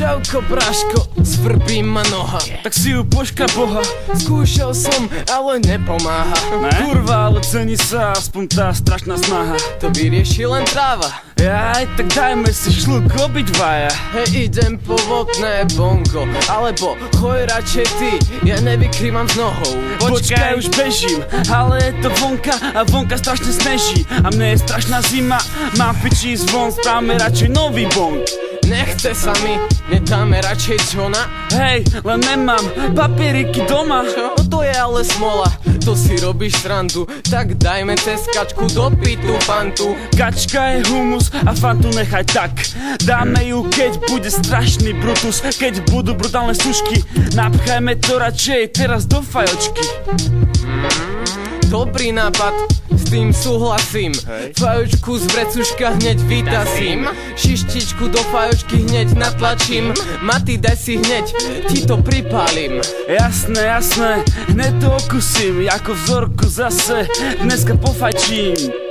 Čauko, Braško, svrbí ma noha. Tak si ju poška Boha. Skúšal som, ale nepomáha. Ne? Kurva, ale cení sa aspoň tá strašná snaha. To vyrieši len tráva. Jaj, tak dajme si šluk obidvaja. Hej, idem po vodné bongo. Alebo choj radšej ty, ja nevykrývam s nohou. Počkaj, už bežím, ale je to vonka a vonka strašne sneží. A mne je strašná zima, mám pičí zvon, správame radšej nový bong. Nechce sa mi, nedáme radšej Johna. Hej, len nemám papieriky doma. Čo? No to je ale smola, to si robíš srandu. Tak dajme teskačku do pitu fantu. Kačka je humus a fantu nechaj tak. Dáme ju, keď bude strašný brutus. Keď budú brutálne sušky, napchajme to radšej teraz do fajočky. Dobrý nápad, s tým súhlasím. Fajočku z vrecuška hneď vytasím. Šištičku do fajočky hneď natlačím. Maty, daj si hneď, ti to pripálim. Jasné, jasné, hneď to okusím. Jako vzorku zase, dneska pofajčím.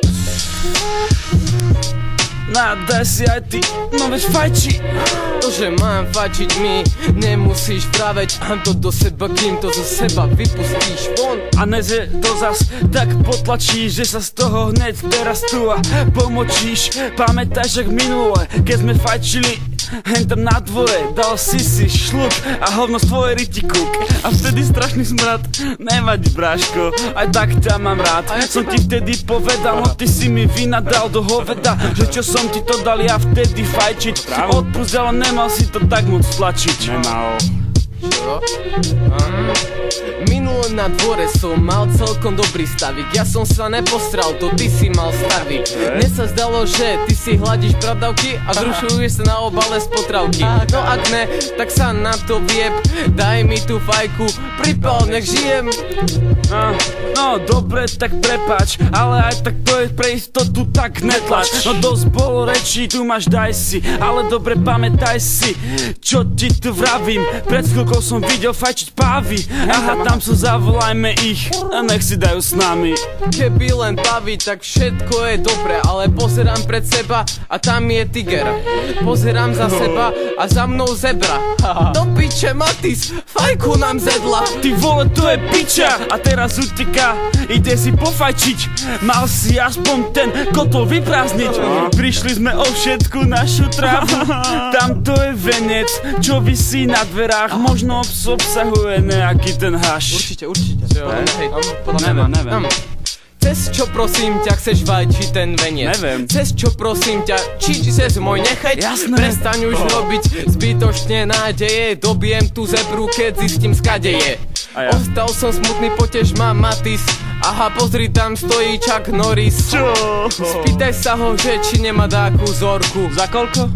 Daj si aj ty, no veď fajči. To, že mám fajčiť mi, nemusíš vraveť. A to do seba, kým to zo seba vypustíš von. A ne, že to zas tak potlačíš, že sa z toho hneď teraz tu a pomočíš. Pamätáš, jak minule, keď sme fajčili hen tam na dvore, dal si šluk a hovno z tvojej ryti kúk. A vtedy strašný smrad, nevadí Bráško, aj tak ťa mám rád. Som ti vtedy povedal, no ty si mi vynadal do hoveda, že čo som ti to dal ja vtedy fajčiť. Odpusť, ale nemal si to tak moc tlačiť. Nemal. Čo? Minule na dvore som mal celkom dobrý stavik. Ja som sa nepostral, to ty si mal stavik. Mne sa zdalo, že ty si hladíš bradavky a zrušuješ sa na obale z potravky. No ak ne, tak sa na to vieb. Daj mi tú fajku, pripal, nech žijem. No dobre, tak prepáč, ale aj tak to je pre istotu, tak netlač. No dosť bolo rečí, tu máš, daj si, ale dobre pamätaj si, čo ti tu vravím. Pred chvíľkou som videl fajčiť pávy. Aha, tam sú, zavolajme ich a nech si dajú s nami. Keby len pávy, tak všetko je dobre, ale pozerám pred seba a tam je tiger. Pozerám za seba a za mnou zebra. Do piče, Matis, fajku nám zedla. Ty vole, to je piča a teraz uteká, ide si pofajčiť. Mal si aspoň ten kotol vyprázdniť. Prišli sme o všetku našu trávu. Tam to je venec, čo visí na dverách. Možno obsahuje nejaký ten haš. Určite. Neviem. Cez čo prosím ťa chceš fajčiť ten veniec? Neviem. Cez čo prosím ťa, či cez môj nechať? Jasné. Prestaň už robiť zbytočne nádeje. Dobijem tú zebru, keď zistím skade je. Ja. Ostal som smutný, potež ma Matis. Aha, pozri, tam stojí Chuck Norris. Čo? Spýtaj sa ho, že či nemá dáku vzorku. Za koľko?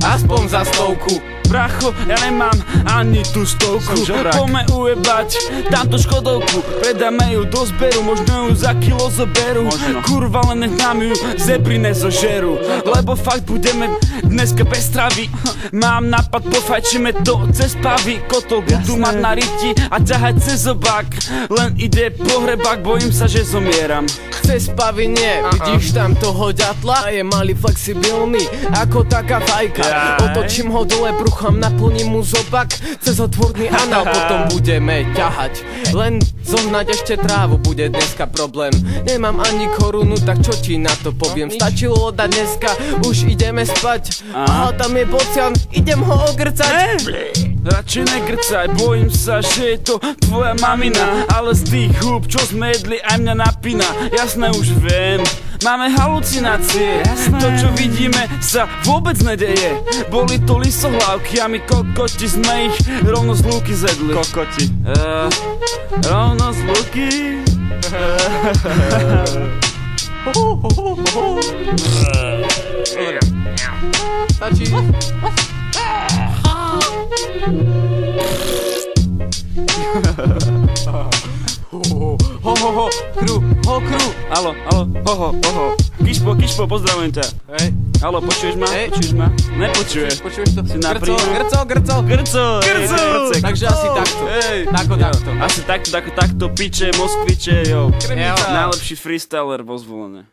Aspoň za 100. Bracho, ja nemám ani tú 100. Poďme ujebať tamto škodovku, predáme ju do zberu, možno ju za kilo zoberú. Kurva, len nech nám ju zebry nezožerú, lebo fakt budeme dneska bez stravy. Mám nápad, pofajčíme to cez pavy. Kotol budú mať na riti a ťahať cez zobák. Len ide pohrebák, bojím sa, že zomieram. Cez pavy nie, vidíš tam toho ďatla? Je malý, flexibilný, ako taká fajka. Otočím ho dole bruchom, naplním mu zobák cez otvorný anál, potom budeme ťahať. Len zohnať ešte trávu bude dneska problém. Nemám ani korunu, tak čo ti na to poviem? Stačilo dať dneska, už ideme spať. Aha, tam je bocian, idem ho ogrcať. Radšej negrcaj, bojím sa, že je to tvoja mamina. Ale z tých húb, čo sme jedli, aj mňa napína. Jasné, už viem, máme halucinácie. To, čo vidíme, sa vôbec nedeje. Boli to lisohlávky a my kokoti sme ich rovno z lúky zedli. Kokoti. Rovno z lúky. Stačí? Ho, Kru. Alo, ho. Kišpo, pozdravujem ťa. Hej. Halo, počuješ ma? Hej. Počuješ ma? Nepočuješ. Počuješ to? Si na príjme. Grco. Takže asi takto. Takto. Asi takto, piče, Moskviče, jo. Kremnica. Najlepší freestyler vo Zvolene.